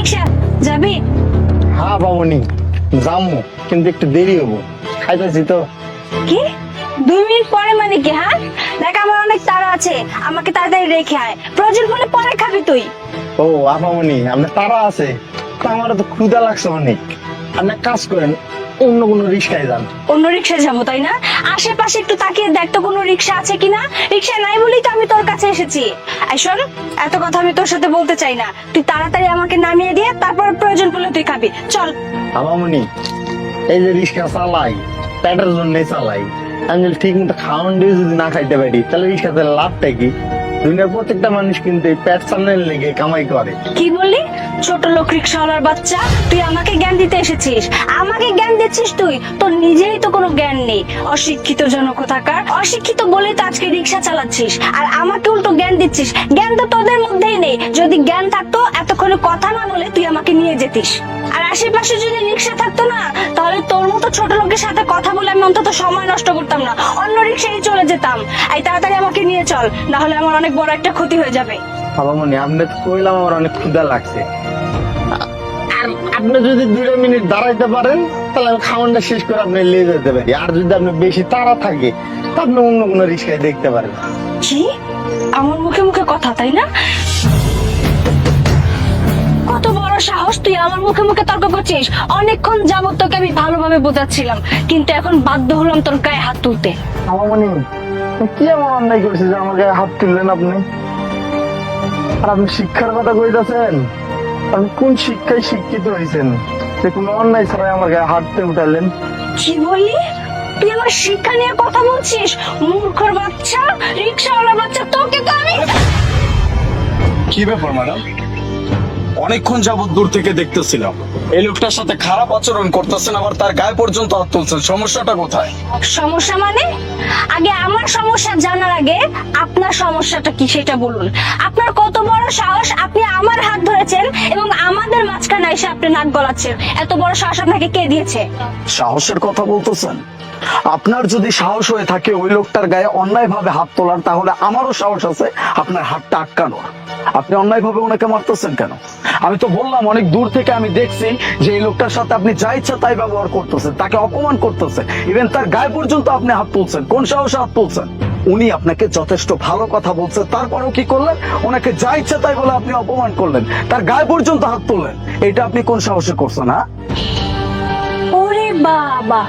রিক্সা যাবি? হ্যাঁ বাবুনি যাবো, কিন্তু একটু দেরি হবো, খাইতেছি তো। কি 2 মিনিট পরে মানে কি? হ্যাঁ দেখ আমার অনেক তাড়া আছে, আমাকে তাড়াতাড়ি রেখে আয়, প্রয়োজন হলে পরে খাবি তুই। ও আপামনি আপনার তারা আছে, তা আমার তো ক্ষুধা লাগছে অনেক। আপনি এক কাজ করেন, অন্য কোনো রিক্সায় যান। অন্য রিক্সায় যাবো তাই না? আশেপাশে একটু তাকিয়ে দেখ তো কোনো রিক্সা আছে কিনা। রিক্সা নাই বলেই তো আমি তোর কাছে এসেছি। এই শোন, এত কথা আমি তোর সাথে বলতে চাই না, তুই তাড়াতাড়ি আমাকে নামিয়ে দিয়ে তারপর প্রয়োজন পড়লে তুই খাবি, চল। আপামনি এই যে রিক্সা চালাই পেটের জন্যই চালাই, আমি যদি ঠিক মতো খাওয়ান দিয়ে যদি না খাইতে পারি তাহলে রিক্সাতে লাভটা কি? দুনিয়ার প্রত্যেকটা মানুষ কিন্তু এই পেট সামনের লেগে কামাই করে। কি বললি? ছোট লোক রিক্সাওয়ালার বাচ্চা, তুই আমাকে জ্ঞান দিতে এসেছিস? আমাকে জ্ঞান দিচ্ছিস তুই? তোর নিজেরই তো কোনো জ্ঞান নেই, অশিক্ষিত জনক থাকার। অশিক্ষিত বলেই তো আজকে রিক্সা চালাচ্ছিস, আর আমাকে উল্টো জ্ঞান দিচ্ছিস। জ্ঞান তো তোদের মধ্যেই নেই, যদি জ্ঞান থাকতো এতক্ষণে কথা না বলে তুই আমাকে নিয়ে যেতিস। আর আশেপাশে যদি রিক্সা থাকতো না, তাহলে তোর মতো ছোট লোকের সাথে কথা বলে আমি অন্তত সময় নষ্ট করতাম না, অন্য রিক্সায় চলে যেতাম। এই তাড়াতাড়ি আমাকে নিয়ে চল, না হলে আমার অনেক বড় একটা ক্ষতি হয়ে যাবে। আপামনি আপনি তো কইলাম আমার অনেক ক্ষুধা লাগছে, আর আপনি যদি 2 মিনিট দাঁড়াইতে পারেন তাহলে আমি খাওয়ানটা শেষ করে আপনি নিয়ে যেতে পারি। আর যদি আপনি বেশি তাড়া থাকে তা আপনি অন্য কোনো রিক্সায় দেখতে পারেন। কি আমার মুখে মুখে কথা, তাই না? কত বড় সাহস, তুই আমার মুখে মুখে তর্ক করছিস? অনেকক্ষণ যাবত তোকে আমি ভালোভাবে বোঝাচ্ছিলাম, কিন্তু এখন বাধ্য হলাম তোর গায়ে হাত তুলতে। আপামনি কি এমন অন্যায় করছে যে আমার গায়ে হাত তুললেন আপনি? আর আপনি শিক্ষার কথা কইতাছেন, আপনি কোন শিক্ষায় শিক্ষিত হয়েছেন যে কোনো অন্যায় ছাড়াই আমার গায়ে হাততে উঠালেন? কি বললি? তুই আমার শিক্ষা নিয়ে কথা বলছিস? মূর্খর বাচ্চা, রিক্সাওয়ালা বাচ্চা, তোকে তো আমি। কি ব্যাপার ম্যাডাম? অনেকক্ষণ যাবত দূর থেকে দেখতেছিলাম এই লোকটার সাথে খারাপ আচরণ করতেছেন, আবার তার গায়ে পর্যন্ত হাত তুলছেন। সমস্যাটা কোথায়? সমস্যা মানে? আগে আমার সমস্যা জানার আগে আপনার সমস্যাটা কি সেটা বলুন। আপনার কত বড় সাহস, আপনি আমার হাত ধরেছেন এবং আমাদের মাঝখানে এসে আপনি নাক গলাচ্ছেন? এত বড় সাহস আপনাকে কে দিয়েছে? সাহসের কথা বলতেছেন? আপনার যদি সাহস হয়ে থাকে ওই লোকটার গায়ে অন্যায় ভাবে হাত তোলার, তাহলে আমারও সাহস আছে আপনার হাতটা আটকানোর। আপনি অন্যায় ভাবে ওনাকে মারতেছেন কেন? আমি তো বললাম অনেক দূর থেকে আমি দেখছি যে এই লোকটার সাথে আপনি যা ইচ্ছা তাই ব্যবহার করতেছেন, তাকে অপমান করতেছেন, ইভেন তার গায়ে পর্যন্ত আপনি হাত তুলছেন। কোন সাহসে হাত তুলছেন? উনি আপনাকে যথেষ্ট ভালো কথা বলছে, তারপরেও কি করলেন? ওনাকে যা ইচ্ছা তাই বলে আপনি অপমান করলেন, তার গায়ে পর্যন্ত হাত তুললেন। এটা আপনি কোন সাহসে করছেন? হ্যাঁ, ওরে বাবা,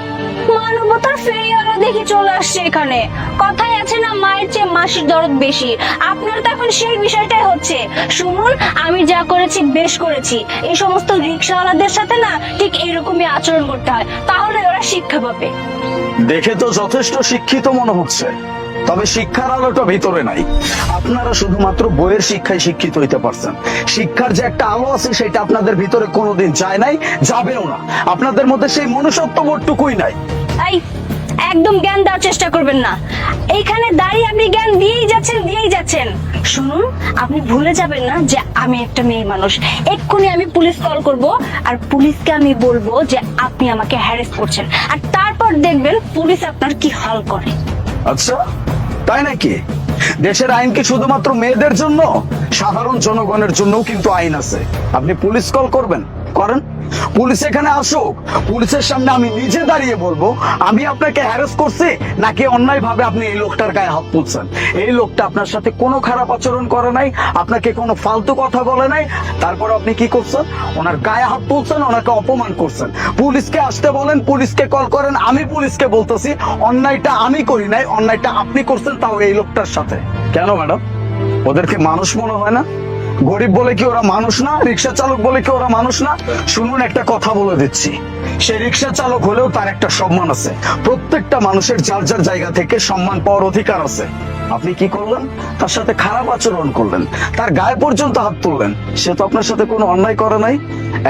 মানবতার ফেরিওয়ালা দেখি চলে আসছে এখানে। কথাই আছে না, মায়ের চেয়ে মাসির দরদ বেশি। আপনার তো এখন সেই বিষয়টাই হচ্ছে। শুনুন, আমি যা করেছি বেশ করেছি। এই সমস্ত রিক্সাওয়ালাদের সাথে না ঠিক এরকমই আচরণ করতে হয়, তাহলে ওরা শিক্ষা পাবে। দেখে তো যথেষ্ট শিক্ষিত মনে হচ্ছে, তবে শিক্ষার আলোটা ভিতরে নাই। আপনারা শুধুমাত্র বইয়ের শিক্ষায় শিক্ষিত হইতে পারছেন। শিক্ষার যে একটা আলো আছে সেটা আপনাদের ভিতরে কোনোদিন যায় নাই, যাবেও না। আপনাদের মধ্যে সেই মনুষ্যত্ব বোধটুকুই নাই। তাই একদম জ্ঞান দেওয়ার চেষ্টা করবেন না। এইখানে দাঁড়িয়ে আপনি জ্ঞান দিয়েই যাচ্ছেন। শুনুন, আপনি ভুলে যাবেন না যে আমি একটা মেয়ে মানুষ। এক্ষুনি আমি পুলিশ কল করব, আর পুলিশকে আমি বলবো যে আপনি আমাকে হ্যারাস করছেন, আর তারপর দেখবেন পুলিশ আপনার কি হাল করে। আচ্ছা, তাই নাকি? দেশের আইন কি শুধুমাত্র মেয়েদের জন্য? সাধারণ জনগণের জন্যও কিন্তু আইন আছে। আপনি পুলিশ কল করবেন, করেন। পুলিশ এখানে আসুক, পুলিশের সামনে আমি নিজে দাঁড়িয়ে বলবো আমি আপনাকে হ্যারাস করছি, নাকি অন্যায় ভাবে আপনি এই লোকটার গায়ে হাত তুলছেন। এই লোকটা আপনার সাথে কোনো খারাপ আচরণ করে নাই, আপনাকে কোনো ফালতু কথা বলে নাই, তারপর আপনি কি করছেন? ওনার গায়ে হাত তুলছেন, ওনাকে অপমান করছেন। পুলিশকে আসতে বলেন, পুলিশকে কল করেন। আমি পুলিশকে বলতেছি অন্যায়টা আমি করি নাই, অন্যায়টা আপনি করছেন, তাও এই লোকটার সাথে। কেন ম্যাডাম, ওদেরকে মানুষ মনে হয় না? গরিব বলে কি ওরা মানুষ না? রিক্সা চালক বলে কি ওরা মানুষ না? শুনুন, একটা কথা বলে দিচ্ছি, সে রিক্সা চালক হলেও তার একটা সম্মান আছে। প্রত্যেকটা মানুষের যার যার জায়গা থেকে সম্মান পাওয়ার অধিকার আছে। আপনি কি করলেন? তার সাথে খারাপ আচরণ করলেন, তার গায়ে পর্যন্ত হাত তুললেন। সে তো আপনার সাথে কোনো অন্যায় করে নাই।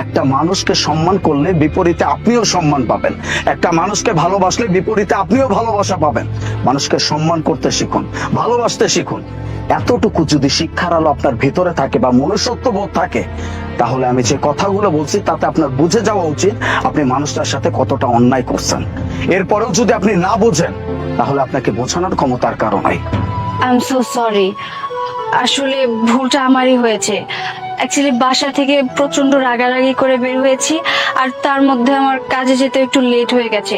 একটা মানুষকে সম্মান করলে বিপরীতে আপনিও সম্মান পাবেন। একটা মানুষকে ভালোবাসলে বিপরীতে আপনিও ভালোবাসা পাবেন। মানুষকে সম্মান করতে শিখুন, ভালোবাসতে শিখুন। এতটুকু যদি শিক্ষার আলো আপনার ভিতরে থাকে বা মনুষ্যত্ব বোধ থাকে, তাহলে আমি যে কথাগুলো বলছি তাতে আপনার বুঝে যাওয়া উচিত আপনি মানুষটার সাথে কতটা অন্যায় করছেন। এরপরেও যদি আপনি না বোঝেন, তাহলে আপনাকে বোঝানোর ক্ষমতার কারণ নাই। আই এম সো সরি, আসলে ভুলটা আমারই হয়েছে। অ্যাকচুয়ালি বাসা থেকে প্রচন্ড রাগারাগি করে বের হয়েছি, আর তার মধ্যে আমার কাজে যেতে একটু লেট হয়ে গেছে,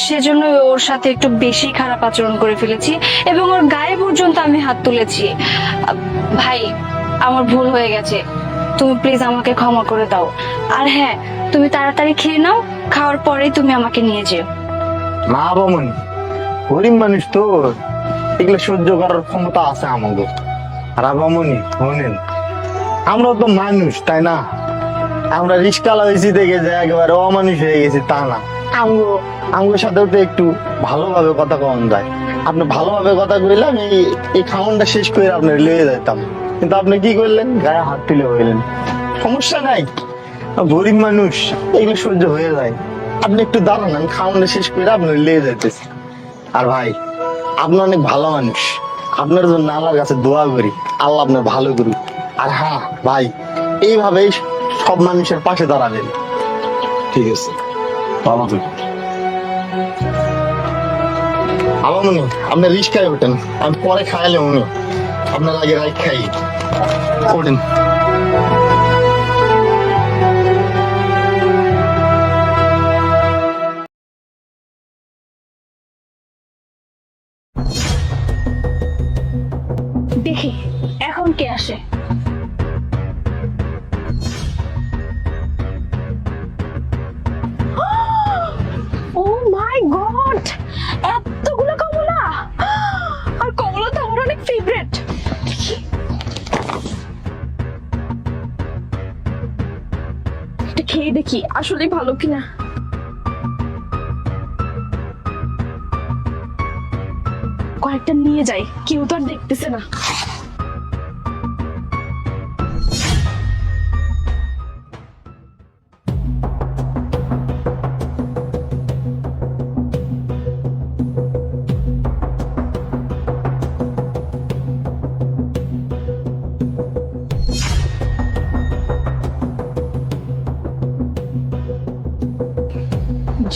সেজন্য ওর সাথে একটু বেশি খারাপ আচরণ করে ফেলেছি এবং ওর গায়ে পর্যন্ত আমি হাত তুলেছি। ভাই, আমার ভুল হয়ে গেছে, তুমি প্লিজ আমাকে ক্ষমা করে দাও। আর হ্যাঁ, তুমি তাড়াতাড়ি খেয়ে নাও, খাওয়ার পরেই তুমি আমাকে নিয়ে যেও। না বামনি, গরিব মানুষ তো, এগুলো সহ্য করার ক্ষমতা আছে আমাদের। আর বামনি শোনেন, আমরা তো মানুষ তাই না? আমরা রিস্কালা হয়েছি দেখে যে একেবারে অমানুষ হয়ে গেছি তা না। আমার সাথেও তো একটু ভালোভাবে কথা কম যায়। আপনি ভালোভাবে কথা কইলে আমি এই খাওয়ানটা শেষ করে আপনার লিয়ে যেতাম, কিন্তু আপনি কি করলেন? গায়ে হাত তুলে হইলেন। সমস্যা নাই, গরিব মানুষ, এগুলো সহ্য হয়ে যায়। আপনি একটু দাঁড়ান, আমি খাওয়ানটা শেষ করে আপনার লিয়ে যাইতেছি। আর ভাই, আপনি অনেক ভালো মানুষ, আপনার জন্য আল্লাহর কাছে দোয়া করি, আল্লাহ আপনার ভালো করুক। আর হ্যাঁ ভাই, এইভাবেই সব মানুষের পাশে দাঁড়াবেন। ঠিক আছে, ভালো থাকো। আমার মনে আপনি রিস্কায় ওঠেন, আমি পরে খাইলে মনে আপনার আগে রাইট খাই। ওঠেন। দেখি এখন কে আসে। ও মাই গড, এতগুলো কমলা! আর কমলা তো আমার অনেক ফেভারিট। এটা খেয়ে দেখি আসলে ভালো কিনা। কয়েকটা নিয়ে যাই, কেউ তো আর দেখতেছে না।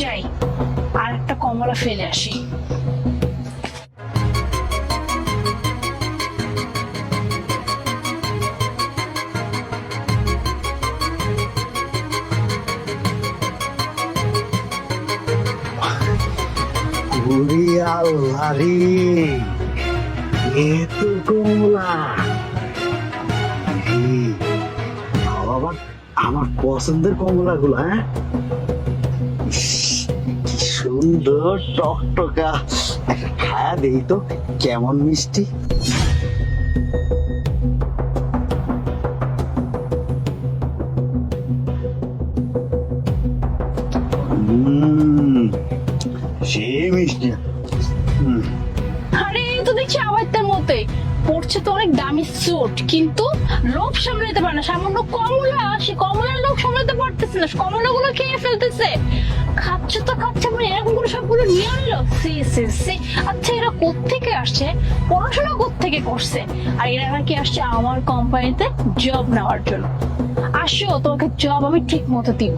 যাই, আর একটা কমলা ফেলে আসি। ওরে আল্লাহ রে, এত কমলা! আবার আমার পছন্দের কমলা গুলো, হ্যাঁ, কি সুন্দর টকটকা। একটা খায়া দেই তো কেমন মিষ্টি। সেই মিষ্টি। আরে এই তো দেখছি আবার তার মতে পড়ছে তো অনেক দামি স্যুট, কিন্তু লোভ সামলাতে পারে না। সামান্য কমলা, সে কমলার লোভ সামলাতে পারতেছে না, কমলাগুলো খেয়ে ফেলতেছে। খাচ্ছে তো খাচ্ছে, মানে এরকম করে সবগুলো নিয়ে আনলো। আচ্ছা, এরা কোত্থেকে আসছে, পড়াশোনা কোত্থেকে করছে, আর এরা নাকি আসছে আমার কোম্পানিতে জব নেওয়ার জন্য। আসো, তোমাকে জব আমি ঠিক মতো দিব।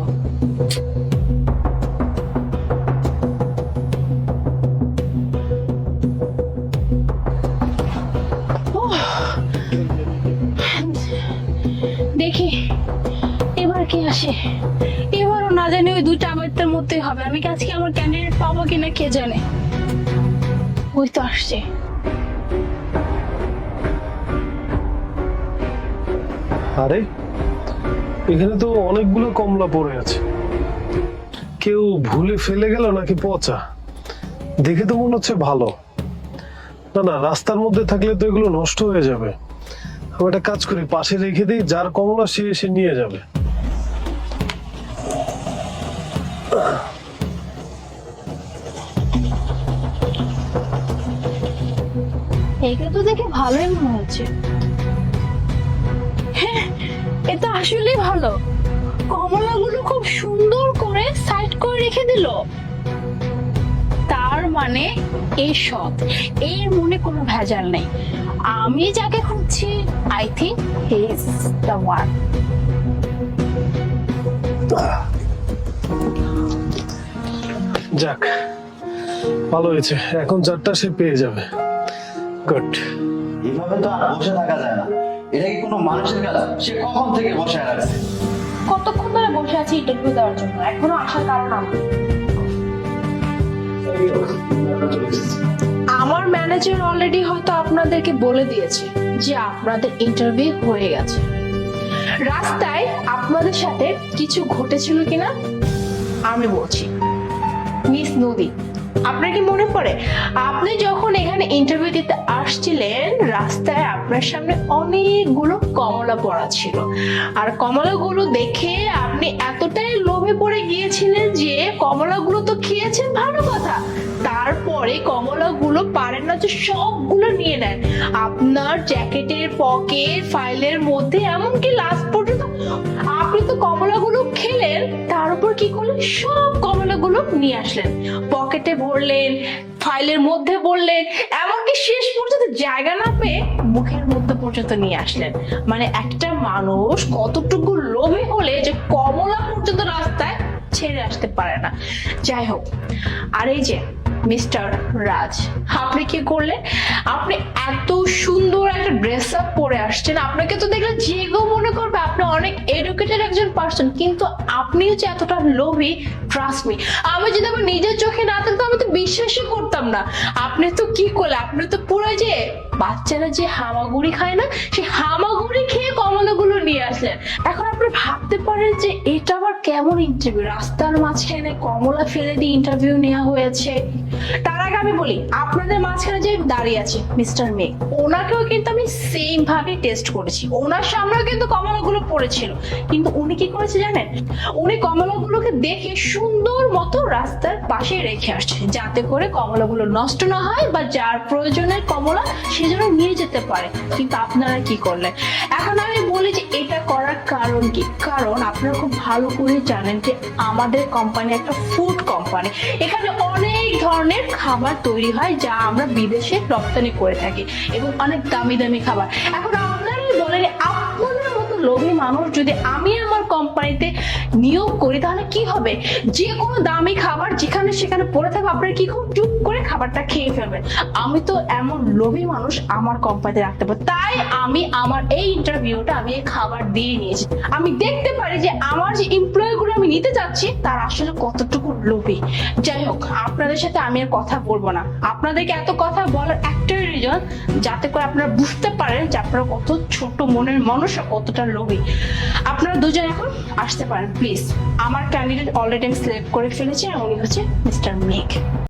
দেখি এবার কি আসে। এবারও না জানি ওই দুইটা আবারটার মধ্যেই হবে। আমি কি আজকে আমার ক্যান্ডিডেট পাবো কিনা কে জানে। ওই তো আসছে। আরে এখানে তো অনেকগুলো কমলা পড়ে আছে, কেউ ভুলে ফেলে গেল নাকি পচা? দেখে তো মনে হচ্ছে ভালো। না না, রাস্তার মধ্যে থাকলে তো এগুলো নষ্ট হয়ে যাবে। আমি একটা কাজ করি, পাশে রেখে দিই, যার কমলা সে এসে নিয়ে যাবে। এইটা তো দেখে ভালোই মনে হচ্ছে। হ্যাঁ, এটা আসলেই ভালো। কমলাগুলো খুব সুন্দর করে সাইড করে রেখে দিল। তার মানে এই সৎ, এর মনে কোনো ভেজাল নেই। আমি যাকে খুঁজছি, I think he is the one. যাক, ভালো হয়েছে, এখন যারটা সে পেয়ে যাবে। গুড। এইভাবে তো আর বসে থাকা যায় না, এটা কি কোনো মানুষের কাজ? সে কখন থেকে বসায় রাখছে? কতক্ষণ ধরে বসে আছি ইন্টারভিউ দেওয়ার জন্য, এখনো আসার কারণ আমার। আমার ম্যানেজার অলরেডি হয়তো আপনাদেরকে বলে দিয়েছে যে আপনাদের ইন্টারভিউ হয়ে গেছে। রাস্তায় আপনাদের সাথে কিছু ঘটেছিল কিনা আমি বলছি। মিস নদী, আপনার কি মনে পড়ে আপনি যখন এখানে ইন্টারভিউ দিতে আসছিলেন, রাস্তায় আপনার সামনে অনেকগুলো কমলা পড়া ছিল, আর কমলাগুলো দেখে আপনি এতটাই লোভে পড়ে গিয়েছিলেন যে কমলাগুলো তো খেয়েছেন ভালো কথা, তারপরে কমলাগুলো পারেন না যে সবগুলো নিয়ে নেন আপনার জ্যাকেটের পকেট, ফাইলের মধ্যে, এমনকি লাস্ট পর্যন্ত আপনি তো কমলাগুলো খেলেন, তার উপর কি করলেন, সব কমলাগুলো নিয়ে আসলেন, পকেটে ভরলেন, ফাইলের মধ্যে বললেন, এমনকি শেষ পর্যন্ত জায়গা না পেয়ে মুখের মধ্যে পর্যন্ত নিয়ে আসলেন। মানে একটা মানুষ কতটুকু লোভী হলে যে কমলা পর্যন্ত রাস্তায় ছেড়ে আসতে পারে না। যাই হোক, আর এই যে মিস্টার রাজ, আপনি কি করলেন, আপনি এত সুন্দর একটা ড্রেস আপ পরে আসছেন, আপনাকে তো দেখলে যে কেউ মনে করবে আপনি অনেক এডুকেটেড একজন পার্সন, কিন্তু আপনিও যে এতটা লোভী, ট্রাস্ট মি, আমি যদি আমার নিজের চোখে না থাকতো আমি তো বিশ্বাসই করতাম না। আপনি তো কি করলেন, আপনি তো পুরো যে বাচ্চারা যে হামাগুড়ি খায় না, সেই হামাগুড়ি খেয়ে কমলাগুলো নিয়ে আসলেন। এখন আপনি ভাবতে পারেন যে এটা আবার কেমন ইন্টারভিউ, রাস্তার মাঝখানে কমলা ফেলে দিয়ে ইন্টারভিউ নেওয়া হয়েছে। তার আগে আমি বলি, আপনাদের মাঝখানে যে দাঁড়িয়ে আছে মিস্টার মেঘ, ওনাকেও কিন্তু আমি সেম ভাবে টেস্ট করেছি, ওনার সামনেও কিন্তু কমলাগুলো পড়েছিল, কিন্তু উনি কি করেছে জানেন, উনি কমলাগুলোকে দেখে সুন্দর মতো রাস্তার পাশে রেখে আসছে, যাতে করে কমলাগুলো নষ্ট না হয় বা যার প্রয়োজনের কমলা সে যেন নিয়ে যেতে পারে। কিন্তু আপনারা কি করলেন? এখন আমি বলি যে এটা করার কারণ কি, কারণ আপনারা খুব ভালো করে জানেন যে আমাদের কোম্পানি একটা ফুড কোম্পানি, এখানে অনেক ধরনের খাবার তৈরি হয় যা আমরা বিদেশে রপ্তানি করে থাকি এবং অনেক দামি দামি খাবার। এখন আপনারাই বলেন, আপনাদের মতো লোভী মানুষ যদি আমি আমার কোম্পানিতে নিয়োগ করি তাহলে কি হবে, যে কোনো দামি খাবার যেখানে সেখানে পড়ে থাকবে, আপনারা কি খুব চুপ করে খাবারটা খেয়ে ফেলবেন। আমি তো এমন লোভী মানুষ আমার কোম্পানিতে রাখতে পারি, তাই আমি আমার এই ইন্টারভিউটা আমি এই খাবার দিয়ে নিয়েছি। আমি দেখতে পারি যে আমার যে এমপ্লয়ি গুলো আমি নিতে যাচ্ছি তার আসলে কতটুকু লোভী। যাই হোক, আপনাদের সাথে আমি আর কথা বলবো না, আপনাদেরকে এত কথা বলার একটাই রিজন, যাতে করে আপনারা বুঝতে পারেন যে আপনারা কত ছোট মনের মানুষ, কতটা লোভী। আপনারা দুজন এখন আসতে পারেন প্লিজ। আমার ক্যান্ডিডেট অলরেডি আমি সিলেক্ট করে ফেলেছি, আর উনি হচ্ছে মিস্টার মেঘ।